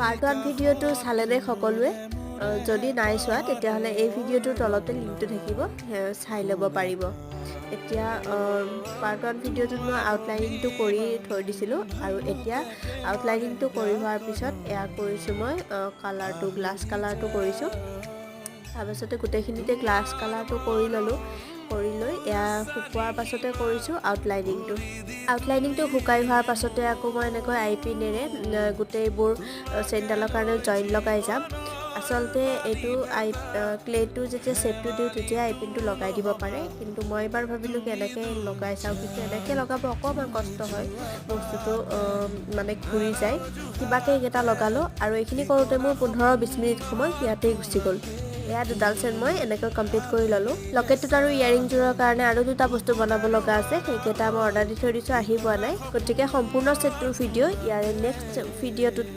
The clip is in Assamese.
পাৰ্ট 1 ভিডিঅ'টো চালেনে সকলোৱে যদি নাই চোৱা তেতিয়াহ'লে এই ভিডিঅ'টোৰ তলতে লিংকটো থাকিব চাই ল'ব পাৰিব এতিয়া পাৰ্ট 1 ভিডিঅ'টোত মই আউটলাইনিংটো কৰি থৈ দিছিলোঁ আৰু এতিয়া আউটলাইনিংটো কৰি হোৱাৰ পিছত এয়া কৰিছোঁ মই কালাৰটো গ্লাছ কালাৰটো কৰিছোঁ তাৰপাছতে গোটেইখিনিতে গ্লাছ কালাৰটো কৰি ল'লোঁ কৰি লৈ এয়া শুকোৱাৰ পাছতে কৰিছোঁ আউটলাইনিংটো শুকাই হোৱাৰ পাছতে আকৌ মই এনেকৈ আইপিনেৰে গোটেইবোৰ চেইনডালৰ কাৰণে জইন লগাই যাম আচলতে এইটো ক্লেটো যেতিয়া শ্বেপটো দিওঁ তেতিয়া আইপিনটো লগাই দিব পাৰে কিন্তু মই এবাৰ ভাবিলোঁ কেনেকৈ লগাই চাওঁ কিন্তু এনেকৈ লগাব অকণমান কষ্ট হয় বস্তুটো মানে ঘূৰি যায় কিবাকৈ এইকেইটা লগালোঁ আৰু এইখিনি কৰোঁতে মোৰ 15-20 মিনিট সময় ইয়াতেই গুচি গ'ল এয়া দুডাল চেইন মই এনেকৈ কমপ্লিট কৰি ল'লোঁ লকেটটোত আৰু ইয়াৰিংযোৰৰ কাৰণে আৰু দুটা বস্তু বনাব লগা আছে সেইকেইটা মই অৰ্ডাৰ দি থৈ দিছোঁ আহি পোৱা নাই গতিকে সম্পূৰ্ণ ছেটটোৰ ভিডিঅ' ইয়াৰে নেক্সট ভিডিঅ'টোত পাব